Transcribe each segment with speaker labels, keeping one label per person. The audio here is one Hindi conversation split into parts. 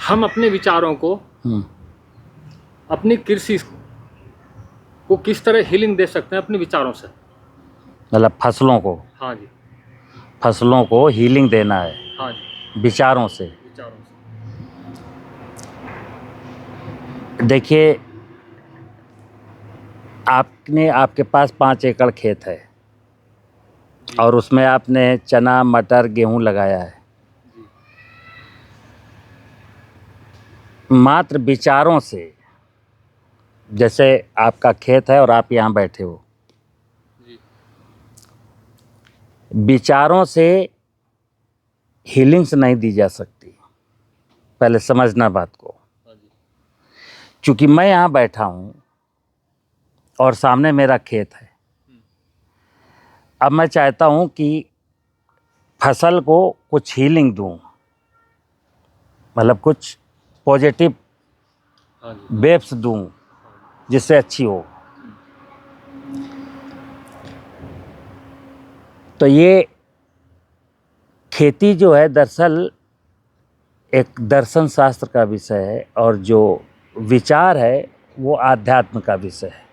Speaker 1: हम अपने विचारों को, अपनी कृषि को किस तरह हीलिंग दे सकते हैं अपने विचारों से?
Speaker 2: मतलब फसलों को?
Speaker 1: हाँ जी।
Speaker 2: फसलों को हीलिंग देना है?
Speaker 1: हाँ जी,
Speaker 2: विचारों से।
Speaker 1: विचारों से।
Speaker 2: देखिए, आपके पास 5 एकड़ खेत है और उसमें आपने चना, मटर, गेहूं लगाया है। मात्र विचारों से, जैसे आपका खेत है और आप यहाँ बैठे हो, विचारों से हीलिंग्स नहीं दी जा सकती। पहले समझना बात को। क्योंकि मैं यहाँ बैठा हूँ और सामने मेरा खेत है। अब मैं चाहता हूँ कि फसल को कुछ हीलिंग दूँ, मतलब कुछ पॉजिटिव वेव्स दूँ जिससे अच्छी हो। तो ये खेती जो है दरअसल एक दर्शन शास्त्र का विषय है और जो विचार है वो आध्यात्म का विषय है।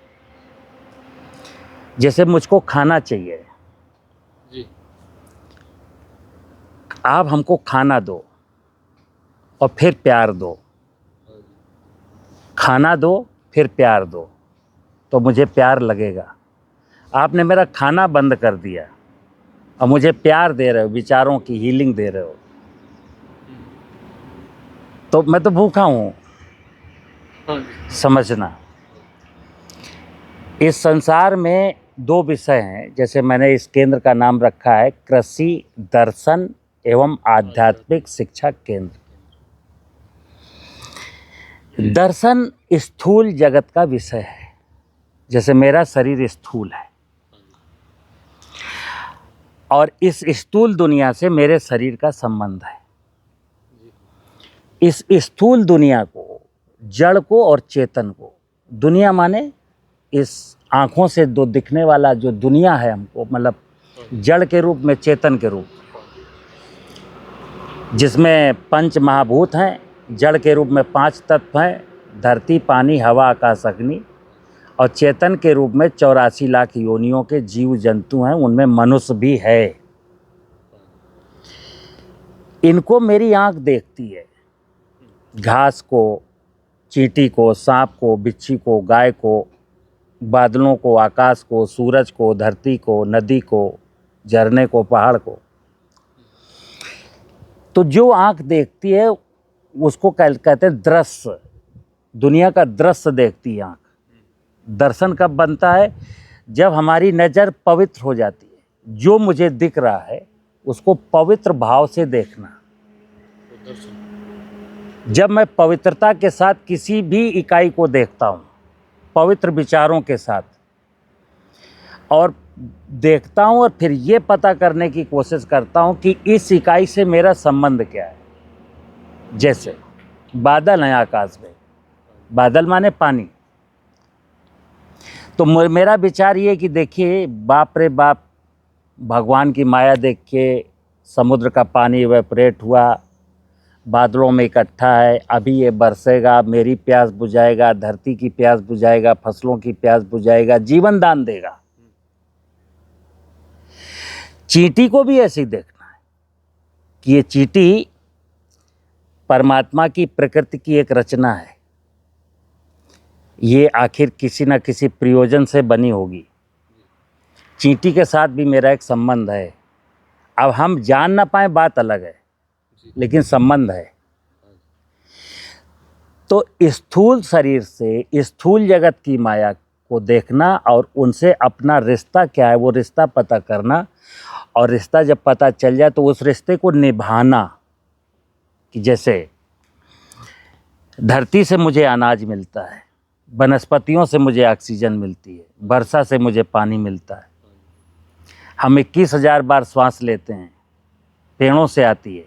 Speaker 2: जैसे मुझको खाना चाहिए
Speaker 1: जी।
Speaker 2: आप हमको खाना दो और फिर प्यार दो, खाना दो फिर प्यार दो, तो मुझे प्यार लगेगा। आपने मेरा खाना बंद कर दिया और मुझे प्यार दे रहे हो, विचारों की हीलिंग दे रहे हो, तो मैं तो भूखा हूँ। समझना, इस संसार में 2 विषय हैं। जैसे मैंने इस केंद्र का नाम रखा है कृषि दर्शन एवं आध्यात्मिक शिक्षा केंद्र। दर्शन स्थूल जगत का विषय है, जैसे मेरा शरीर स्थूल है और इस स्थूल दुनिया से मेरे शरीर का संबंध है। इस स्थूल दुनिया को, जड़ को और चेतन को, दुनिया माने इस आँखों से दो दिखने वाला जो दुनिया है हमको, मतलब जड़ के रूप में, चेतन के रूप, जिसमें 5 महाभूत हैं, जड़ के रूप में 5 तत्व हैं, धरती, पानी, हवा, आकाश, अग्नि, और चेतन के रूप में 84 लाख योनियों के जीव जंतु हैं, उनमें मनुष्य भी है। इनको मेरी आँख देखती है, घास को, चींटी को, सांप को, बिच्छी को, गाय को, बादलों को, आकाश को, सूरज को, धरती को, नदी को, झरने को, पहाड़ को। तो जो आँख देखती है उसको कहते हैं दृश्य, दुनिया का दृश्य देखती है आँख। दर्शन कब बनता है? जब हमारी नज़र पवित्र हो जाती है। जो मुझे दिख रहा है उसको पवित्र भाव से देखना। जब मैं पवित्रता के साथ किसी भी इकाई को देखता हूँ, पवित्र विचारों के साथ, और देखता हूँ और फिर ये पता करने की कोशिश करता हूँ कि इस इकाई से मेरा संबंध क्या है। जैसे बादल हैं आकाश में, बादल माने पानी, तो मेरा विचार ये कि देखिए, बाप रे बाप, भगवान की माया देख के समुद्र का पानी इवेपोरेट हुआ, बादलों में इकट्ठा है, अभी ये बरसेगा, मेरी प्यास बुझाएगा, धरती की प्यास बुझाएगा, फसलों की प्यास बुझाएगा, जीवन दान देगा। चींटी को भी ऐसे ही देखना है कि ये चींटी परमात्मा की, प्रकृति की एक रचना है, ये आखिर किसी न किसी प्रयोजन से बनी होगी। चींटी के साथ भी मेरा एक संबंध है। अब हम जान ना पाए बात अलग है, लेकिन संबंध है। तो स्थूल शरीर से स्थूल जगत की माया को देखना और उनसे अपना रिश्ता क्या है वो रिश्ता पता करना, और रिश्ता जब पता चल जाए तो उस रिश्ते को निभाना। कि जैसे धरती से मुझे अनाज मिलता है, वनस्पतियों से मुझे ऑक्सीजन मिलती है, वर्षा से मुझे पानी मिलता है, हम 21,000 बार श्वास लेते हैं, पेड़ों से आती है।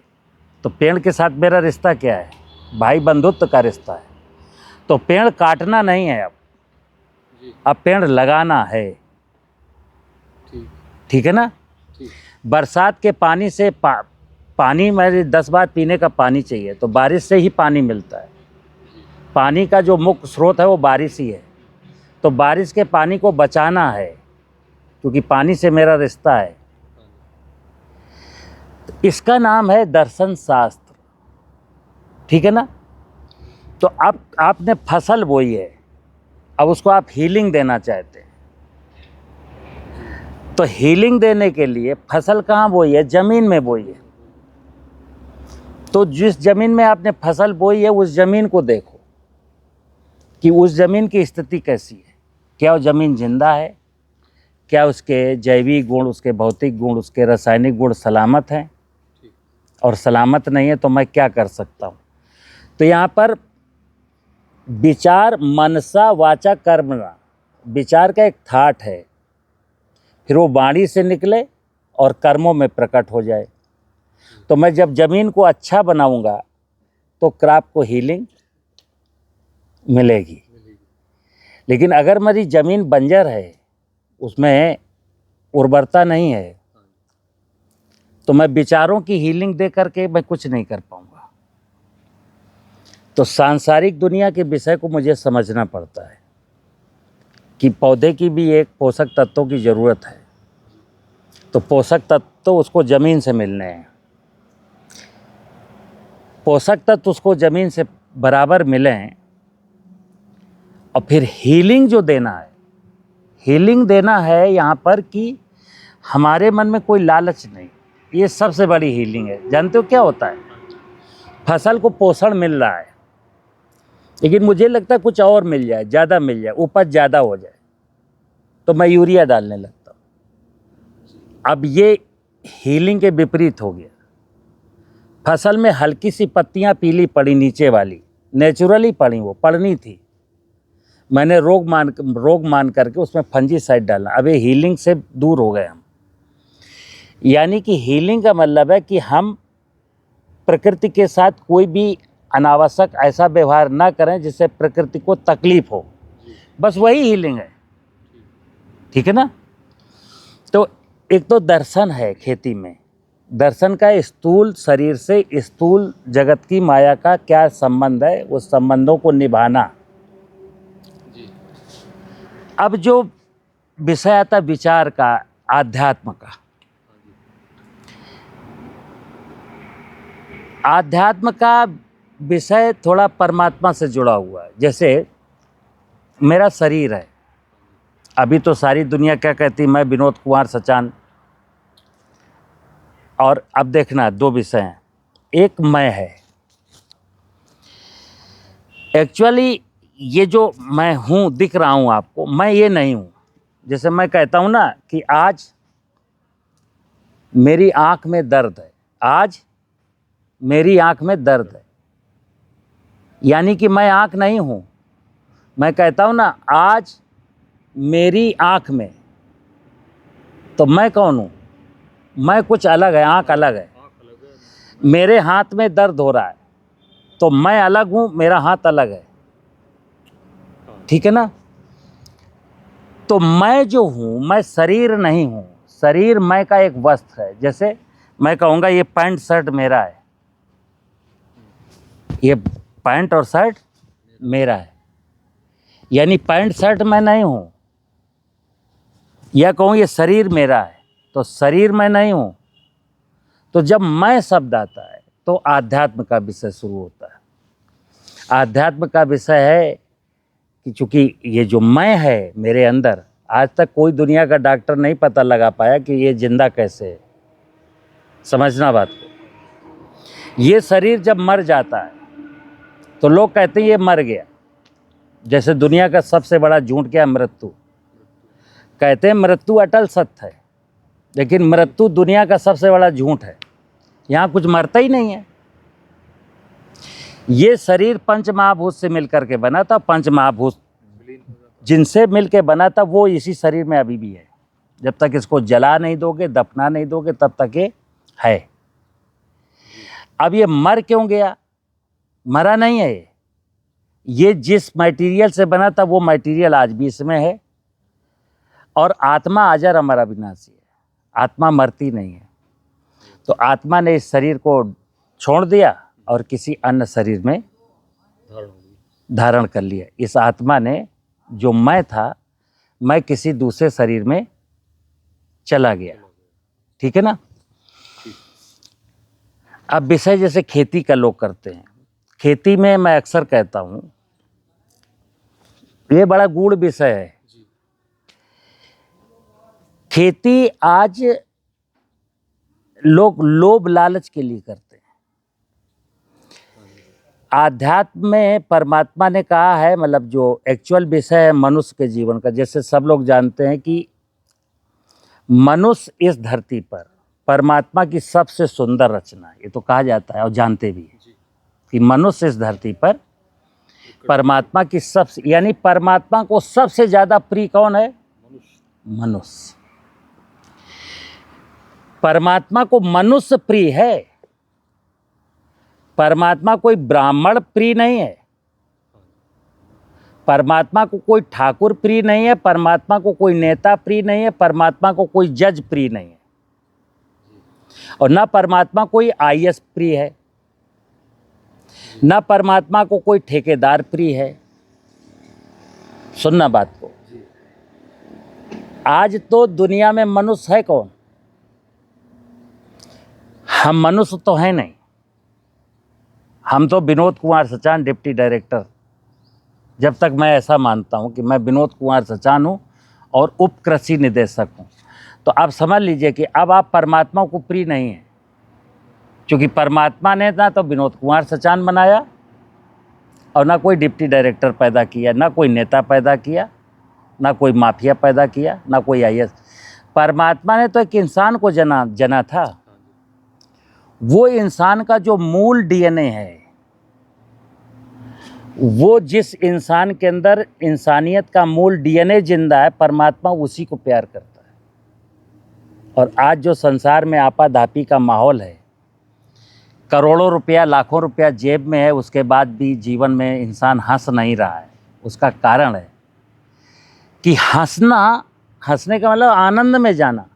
Speaker 2: तो पेड़ के साथ मेरा रिश्ता क्या है? भाई बंधुत्व का रिश्ता है। तो पेड़ काटना नहीं है, अब पेड़ लगाना है। ठीक है ना? बरसात के पानी से पानी मेरे 10 बार पीने का पानी चाहिए, तो बारिश से ही पानी मिलता है। पानी का जो मुख्य स्रोत है वो बारिश ही है। तो बारिश के पानी को बचाना है, क्योंकि पानी से मेरा रिश्ता है। इसका नाम है दर्शन शास्त्र, ठीक है ना। तो अब आपने फसल बोई है, अब उसको आप हीलिंग देना चाहते हैं। तो हीलिंग देने के लिए फसल कहाँ बोई है? ज़मीन में बोई है। तो जिस ज़मीन में आपने फसल बोई है उस ज़मीन को देखो कि उस ज़मीन की स्थिति कैसी है। क्या वो ज़मीन जिंदा है? क्या उसके जैविक गुण, उसके भौतिक गुण, उसके रासायनिक गुण सलामत हैं? और सलामत नहीं है तो मैं क्या कर सकता हूँ? तो यहाँ पर विचार मनसा वाचा कर्मणा, विचार का एक थाट है, फिर वो वाणी से निकले और कर्मों में प्रकट हो जाए। तो मैं जब ज़मीन को अच्छा बनाऊंगा तो क्रॉप को हीलिंग मिलेगी। लेकिन अगर मेरी ज़मीन बंजर है, उसमें उर्वरता नहीं है, तो मैं विचारों की हीलिंग दे करके मैं कुछ नहीं कर पाऊंगा। तो सांसारिक दुनिया के विषय को मुझे समझना पड़ता है कि पौधे की भी एक पोषक तत्वों की ज़रूरत है। तो पोषक तत्व तो उसको ज़मीन से मिलने हैं, पोषक तत्व उसको ज़मीन से बराबर मिलें, और फिर हीलिंग जो देना है, हीलिंग देना है यहाँ पर कि हमारे मन में कोई लालच नहीं। ये सबसे बड़ी हीलिंग है। जानते हो क्या होता है? फसल को पोषण मिल रहा है, लेकिन मुझे लगता है कुछ और मिल जाए, ज़्यादा मिल जाए, उपज ज़्यादा हो जाए, तो मैं यूरिया डालने लगता हूँ। अब ये हीलिंग के विपरीत हो गया। फसल में हल्की सी पत्तियाँ पीली पड़ी, नीचे वाली नेचुरली पड़ी, वो पड़नी थी, मैंने रोग मान करके उसमें फंजीसाइड डाला। अब ये हीलिंग से दूर हो गए हम। यानी कि हीलिंग का मतलब है कि हम प्रकृति के साथ कोई भी अनावश्यक ऐसा व्यवहार ना करें जिससे प्रकृति को तकलीफ हो, बस वही हीलिंग है, ठीक है ना। तो एक तो दर्शन है खेती में, दर्शन का स्थूल शरीर से स्थूल जगत की माया का क्या संबंध है, उस संबंधों को निभाना। अब जो विषय आता विचार का, आध्यात्म का, आध्यात्म का विषय थोड़ा परमात्मा से जुड़ा हुआ है। जैसे मेरा शरीर है, अभी तो सारी दुनिया क्या कहती, मैं विनोद कुमार सचान, और अब देखना दो विषय हैं। एक मैं है, एक्चुअली ये जो मैं हूँ दिख रहा हूँ आपको, मैं ये नहीं हूँ। जैसे मैं कहता हूँ ना कि आज मेरी आँख में दर्द है, आज मेरी आँख में दर्द है, यानी कि मैं आँख नहीं हूँ। मैं कहता हूँ ना आज मेरी आँख में, तो मैं कौन हूँ? मैं कुछ अलग है, आँख अलग है। मेरे हाथ में दर्द हो रहा है तो मैं अलग हूँ, मेरा हाथ अलग है, ठीक है ना। तो मैं जो हूँ, मैं शरीर नहीं हूँ। शरीर मैं का एक वस्त्र है। जैसे मैं कहूँगा ये पैंट शर्ट मेरा है, ये पैंट और शर्ट मेरा है, यानी पैंट शर्ट मैं नहीं हूँ। या कहूँ ये शरीर मेरा है, तो शरीर मैं नहीं हूँ। तो जब मैं शब्द आता है तो आध्यात्म का विषय शुरू होता है। आध्यात्म का विषय है कि चूँकि ये जो मैं है मेरे अंदर, आज तक कोई दुनिया का डॉक्टर नहीं पता लगा पाया कि ये जिंदा कैसे है। समझना बात को। ये शरीर जब मर जाता है तो लोग कहते हैं ये मर गया। जैसे दुनिया का सबसे बड़ा झूठ क्या है? मृत्यु। कहते हैं मृत्यु अटल सत्य है, लेकिन मृत्यु दुनिया का सबसे बड़ा झूठ है। यहाँ कुछ मरता ही नहीं है। ये शरीर पंच महाभूत से मिलकर के बना था। पंच महाभूत जिनसे मिलकर बना था वो इसी शरीर में अभी भी है। जब तक इसको जला नहीं दोगे, दफना नहीं दोगे, तब तक ये है। अब ये मर क्यों गया? मरा नहीं है ये जिस मटेरियल से बना था वो मटेरियल आज भी इसमें है। और आत्मा अजर अमर अविनाशी है, आत्मा मरती नहीं है। तो आत्मा ने इस शरीर को छोड़ दिया और किसी अन्य शरीर में
Speaker 1: धारण होगी।
Speaker 2: धारण कर लिया। इस आत्मा ने, जो मैं था, मैं किसी दूसरे शरीर में चला गया। ठीक है ना। अब विषय जैसे खेती का लोग करते हैं, खेती में मैं अक्सर कहता हूं, ये बड़ा गूढ़ विषय है। खेती आज लोग लोभ लालच के लिए करते हैं। आध्यात्म में परमात्मा ने कहा है, मतलब जो एक्चुअल विषय है मनुष्य के जीवन का, जैसे सब लोग जानते हैं कि मनुष्य इस धरती पर परमात्मा की सबसे सुंदर रचना है, ये तो कहा जाता है और जानते भी हैं कि मनुष्य इस धरती पर परमात्मा की सबसे, यानी परमात्मा को सबसे ज्यादा प्रिय कौन है? मनुष्य। परमात्मा को मनुष्य प्रिय है, परमात्मा कोई ब्राह्मण प्रिय नहीं है, परमात्मा को कोई ठाकुर प्रिय नहीं है, परमात्मा को कोई नेता प्रिय नहीं है, परमात्मा को कोई जज प्रिय नहीं है, और ना परमात्मा कोई आईएएस प्रिय है, ना परमात्मा को कोई ठेकेदार प्रिय है। सुनना बात को। आज तो दुनिया में मनुष्य है कौन? हम मनुष्य तो हैं नहीं। हम तो विनोद कुमार सचान डिप्टी डायरेक्टर, जब तक मैं ऐसा मानता हूं कि मैं विनोद कुमार सचान हूं और उप कृषि निदेशक हूं, तो आप समझ लीजिए कि अब आप परमात्मा को प्रिय नहीं है, क्योंकि परमात्मा ने ना तो विनोद कुमार सचान बनाया और ना कोई डिप्टी डायरेक्टर पैदा किया, ना कोई नेता पैदा किया, ना कोई माफिया पैदा किया, ना कोई आईएएस। परमात्मा ने तो एक इंसान को जना था। वो इंसान का जो मूल डीएनए है, वो जिस इंसान के अंदर इंसानियत का मूल डीएनए जिंदा है, परमात्मा उसी को प्यार करता है। और आज जो संसार में आपाधापी का माहौल है, करोड़ों रुपया लाखों रुपया जेब में है, उसके बाद भी जीवन में इंसान हंस नहीं रहा है। उसका कारण है कि हंसने का मतलब आनंद में जाना।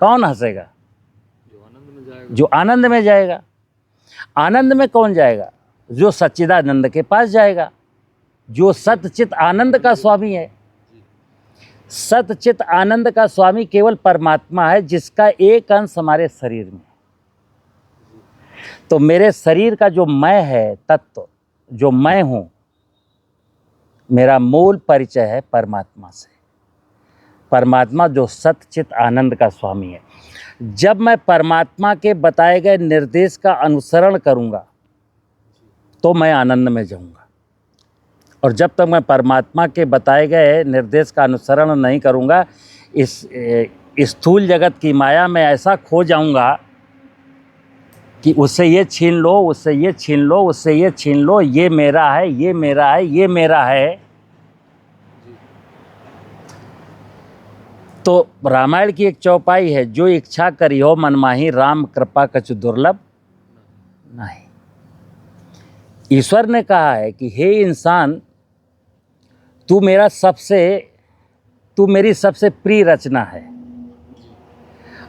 Speaker 2: कौन हंसेगा? जो आनंद में जाएगा। आनंद में कौन जाएगा? जो सच्चिदानंद के पास जाएगा, जो सतचित आनंद का स्वामी है। सतचित आनंद का स्वामी केवल परमात्मा है, जिसका एक अंश हमारे शरीर में। तो मेरे शरीर का जो मैं है तत्व, जो मैं हूं, मेरा मूल परिचय है परमात्मा से। परमात्मा जो सतचित आनंद का स्वामी है। जब मैं परमात्मा के बताए गए निर्देश का अनुसरण करूंगा तो मैं आनंद में जाऊंगा, और जब तक मैं परमात्मा के बताए गए निर्देश का अनुसरण नहीं करूंगा, इस स्थूल जगत की माया में ऐसा खो जाऊंगा कि उससे ये छीन लो, उससे ये छीन लो, उससे ये छीन लो, ये मेरा है, ये मेरा है, ये मेरा है। तो रामायण की एक चौपाई है, जो इच्छा करी हो मन माही, राम कृपा कछु दुर्लभ नहीं। ईश्वर ने कहा है कि हे इंसान, तू मेरी सबसे प्रिय रचना है,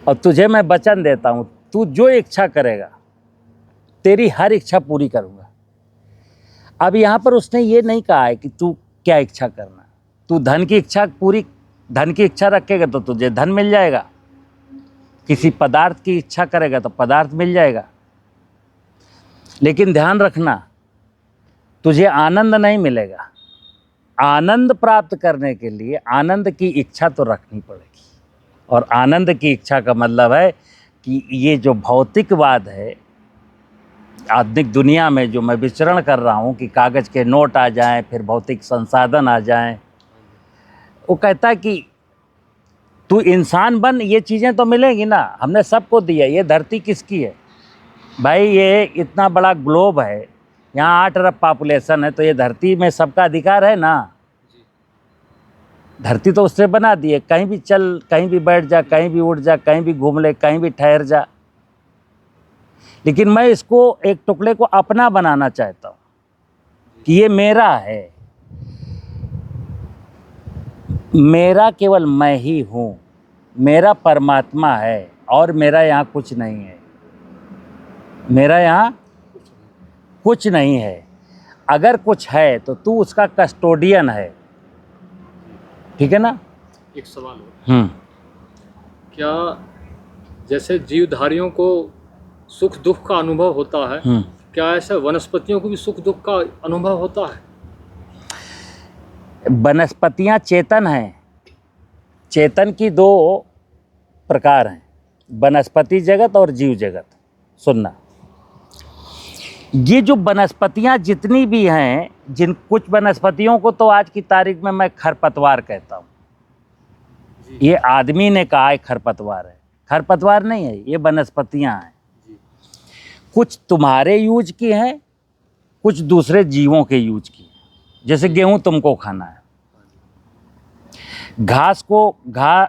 Speaker 2: और तुझे मैं वचन देता हूं, तू जो इच्छा करेगा तेरी हर इच्छा पूरी करूंगा। अब यहाँ पर उसने ये नहीं कहा है कि तू क्या इच्छा करना। तू धन की इच्छा रखेगा तो तुझे धन मिल जाएगा, किसी पदार्थ की इच्छा करेगा तो पदार्थ मिल जाएगा। लेकिन ध्यान रखना, तुझे आनंद नहीं मिलेगा। आनंद प्राप्त करने के लिए आनंद की इच्छा तो रखनी पड़ेगी, और आनंद की इच्छा का मतलब है कि ये जो भौतिकवाद है आधुनिक दुनिया में, जो मैं विचरण कर रहा हूँ कि कागज़ के नोट आ जाएं, फिर भौतिक संसाधन आ जाएं, वो कहता है कि तू इंसान बन, ये चीज़ें तो मिलेंगी ना, हमने सबको दिया। ये धरती किसकी है भाई? ये इतना बड़ा ग्लोब है, यहाँ 8 अरब पॉपुलेशन है, तो ये धरती में सबका अधिकार है ना। धरती तो उससे बना दी है, कहीं भी चल, कहीं भी बैठ जा, कहीं भी उठ जा, कहीं भी घूम ले, कहीं भी ठहर जा। लेकिन मैं इसको एक टुकड़े को अपना बनाना चाहता हूँ कि ये मेरा है, मेरा केवल मैं ही हूँ, मेरा परमात्मा है, और मेरा यहाँ कुछ नहीं है, मेरा यहाँ कुछ नहीं है। अगर कुछ है तो तू उसका कस्टोडियन है, ठीक है ना।
Speaker 1: एक सवाल हो, क्या जैसे जीवधारियों को सुख दुख का अनुभव होता है, क्या ऐसा वनस्पतियों को भी सुख दुख का अनुभव होता है?
Speaker 2: वनस्पतियाँ चेतन हैं। चेतन की दो प्रकार हैं, वनस्पति जगत और जीव जगत। सुनना, ये जो वनस्पतियाँ जितनी भी हैं, जिन कुछ वनस्पतियों को तो आज की तारीख में मैं खरपतवार कहता हूँ। ये आदमी ने कहा है खरपतवार है, खरपतवार नहीं है, ये वनस्पतियाँ हैं। कुछ तुम्हारे यूज की हैं, कुछ दूसरे जीवों के यूज की हैं। जैसे गेहूं तुमको खाना है,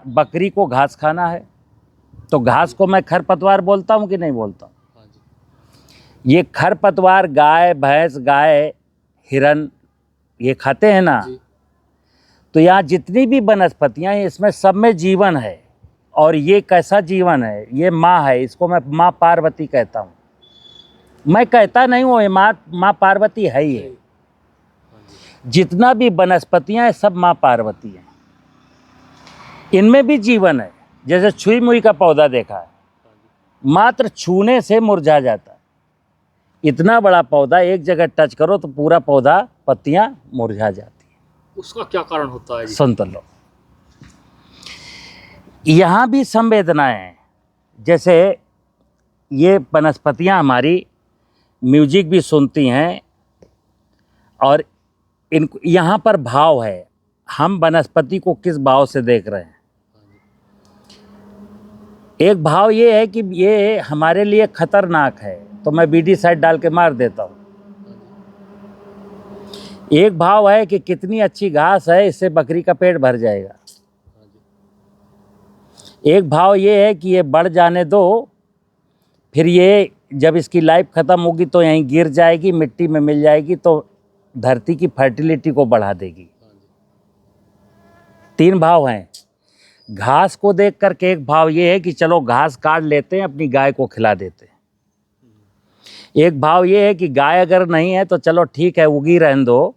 Speaker 2: बकरी को घास खाना है, तो घास को मैं खरपतवार बोलता हूँ कि नहीं बोलता हूँ? ये खरपतवार गाय भैंस, गाय हिरन ये खाते हैं ना। तो यहाँ जितनी भी वनस्पतियाँ हैं, इसमें सब में जीवन है। और ये कैसा जीवन है? ये माँ है, इसको मैं माँ पार्वती कहता हूँ। मैं कहता नहीं हूँ, ये माँ पार्वती है ही है। जितना भी वनस्पतियाँ हैं सब माँ पार्वती हैं, इनमें भी जीवन है। जैसे छुई मुई का पौधा देखा है, मात्र छूने से मुरझा जाता है। इतना बड़ा पौधा एक जगह टच करो तो पूरा पौधा, पत्तियां मुरझा जाती हैं।
Speaker 1: उसका क्या कारण होता है जी?
Speaker 2: सुन तो लो, यहाँ भी संवेदनाएं हैं। जैसे ये वनस्पतियाँ हमारी म्यूजिक भी सुनती हैं, और यहाँ पर भाव है। हम वनस्पति को किस भाव से देख रहे हैं? एक भाव ये है कि ये हमारे लिए खतरनाक है, तो मैं बीडी साइड डाल के मार देता हूँ। एक भाव है कि कितनी अच्छी घास है, इससे बकरी का पेट भर जाएगा। एक भाव ये है कि ये बढ़ जाने दो, फिर ये जब इसकी लाइफ ख़त्म होगी तो यहीं गिर जाएगी, मिट्टी में मिल जाएगी, तो धरती की फर्टिलिटी को बढ़ा देगी। तीन भाव हैं। घास को देख करके एक भाव ये है कि चलो घास काट लेते हैं, अपनी गाय को खिला देते हैं। एक भाव ये है कि गाय अगर नहीं है तो चलो ठीक है, उगी रहने दो,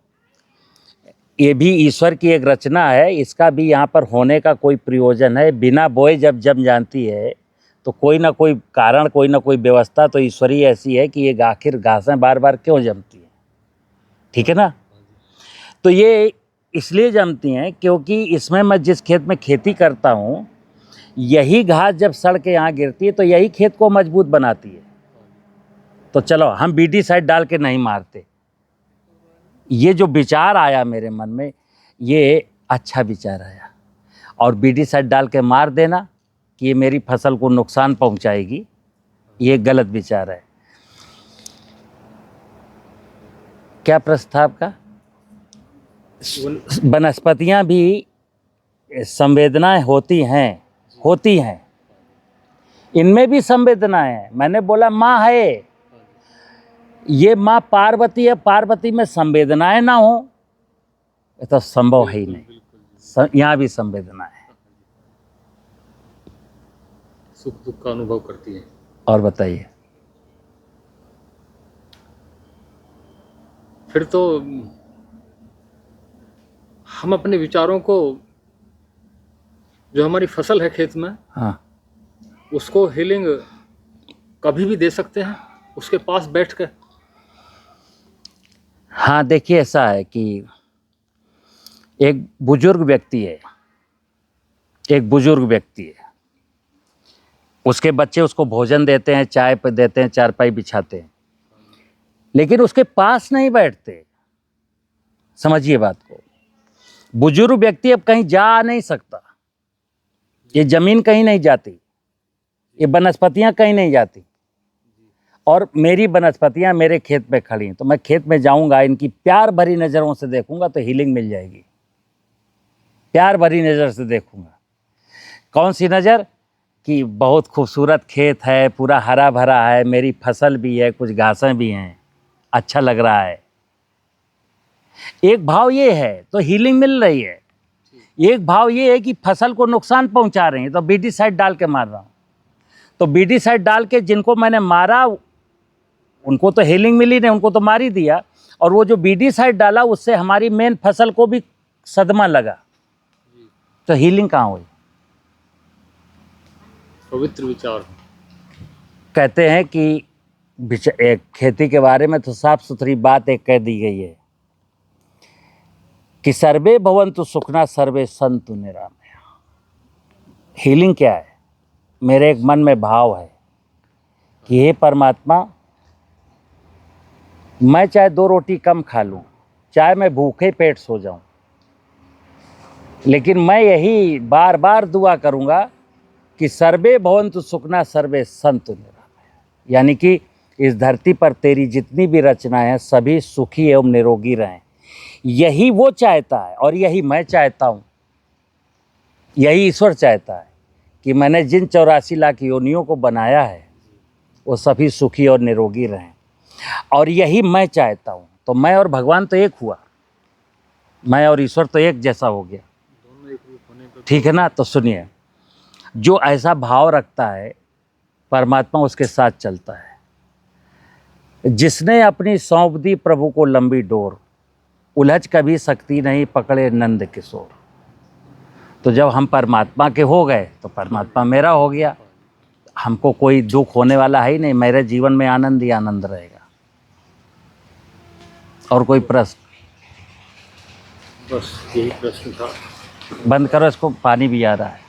Speaker 2: ये भी ईश्वर की एक रचना है, इसका भी यहाँ पर होने का कोई प्रयोजन है। बिना बोए जब जम जानती है तो कोई ना कोई कारण, कोई ना कोई व्यवस्था तो ईश्वरीय ऐसी है कि ये आखिर घासें बार बार क्यों जमती हैं, ठीक है ना। तो ये इसलिए जमती हैं क्योंकि इसमें मैं जिस खेत में खेती करता हूँ, यही घास जब सड़ के यहाँ गिरती है तो यही खेत को मजबूत बनाती है। तो चलो हम बीडी साइड डाल के नहीं मारते। ये जो विचार आया मेरे मन में, ये अच्छा विचार आया, और बीडी साइड डाल के मार देना कि ये मेरी फसल को नुकसान पहुंचाएगी, ये गलत विचार है। क्या प्रस्ताव का? वनस्पतियाँ भी संवेदनाएं होती हैं, इनमें भी संवेदनाएं हैं। मैंने बोला माँ है, ये माँ पार्वती है, पार्वती में संवेदनाएं ना हो ये तो संभव है ही नहीं। यहाँ भी संवेदना है,
Speaker 1: सुख दुख का अनुभव करती है।
Speaker 2: और बताइए।
Speaker 1: फिर तो हम अपने विचारों को, जो हमारी फसल है खेत में,
Speaker 2: हाँ,
Speaker 1: उसको हीलिंग कभी भी दे सकते हैं उसके पास बैठ कर।
Speaker 2: हाँ, देखिए ऐसा है कि एक बुजुर्ग व्यक्ति है, उसके बच्चे उसको भोजन देते हैं, चाय पे देते हैं, चारपाई बिछाते हैं, लेकिन उसके पास नहीं बैठते। समझिए बात को। बुजुर्ग व्यक्ति अब कहीं जा नहीं सकता, ये जमीन कहीं नहीं जाती, ये वनस्पतियाँ कहीं नहीं जाती, और मेरी वनस्पतियाँ मेरे खेत में खड़ी हैं। तो मैं खेत में जाऊंगा, इनकी प्यार भरी नज़रों से देखूंगा तो हीलिंग मिल जाएगी। प्यार भरी नज़र से देखूंगा। कौन सी नज़र? कि बहुत खूबसूरत खेत है, पूरा हरा भरा है, मेरी फसल भी है, कुछ घासें भी हैं, अच्छा लग रहा है। एक भाव ये है तो हीलिंग मिल रही है। एक भाव ये है कि फसल को नुकसान पहुंचा रहे हैं तो बीडी साइड डाल के मार रहा हूँ। तो बीडीसाइड डाल के जिनको मैंने मारा उनको तो हीलिंग मिली नहीं, उनको तो मार ही दिया। और वो जो बीडीसाइड डाला उससे हमारी मेन फसल को भी सदमा लगा, तो हीलिंग कहाँ हुई?
Speaker 1: पवित्र विचार।
Speaker 2: कहते हैं कि एक खेती के बारे में तो साफ सुथरी बात एक कह दी गई है कि सर्वे भवन्तु सुखना सर्वे सन्तु निरामया। हीलिंग क्या है? मेरे एक मन में भाव है कि हे परमात्मा, मैं चाहे 2 रोटी कम खा लूं, चाहे मैं भूखे पेट सो जाऊं, लेकिन मैं यही बार बार दुआ करूंगा कि सर्वे भवन्तु सुखना सर्वे सन्तु निरामया, यानी कि इस धरती पर तेरी जितनी भी रचनाएं हैं सभी सुखी एवं निरोगी रहें। यही वो चाहता है और यही मैं चाहता हूँ, यही ईश्वर चाहता है कि मैंने जिन 84 लाख योनियों को बनाया है वो सभी सुखी और निरोगी रहें, और यही मैं चाहता हूँ। तो मैं और भगवान तो एक हुआ, मैं और ईश्वर तो एक जैसा हो गया,
Speaker 1: दोनों एक रूप होने पर
Speaker 2: ठीक है ना? तो सुनिए, जो ऐसा भाव रखता है परमात्मा उसके साथ चलता है। जिसने अपनी सौंप दी प्रभु को लंबी डोर, उलझ कभी सकती नहीं पकड़े नंद किशोर। तो जब हम परमात्मा के हो गए तो परमात्मा मेरा हो गया, हमको कोई दुख होने वाला है ही नहीं, मेरे जीवन में आनंद ही आनंद रहेगा। और कोई प्रश्न?
Speaker 1: बस यही प्रश्न था।
Speaker 2: बंद करो इसको, पानी भी आ रहा है।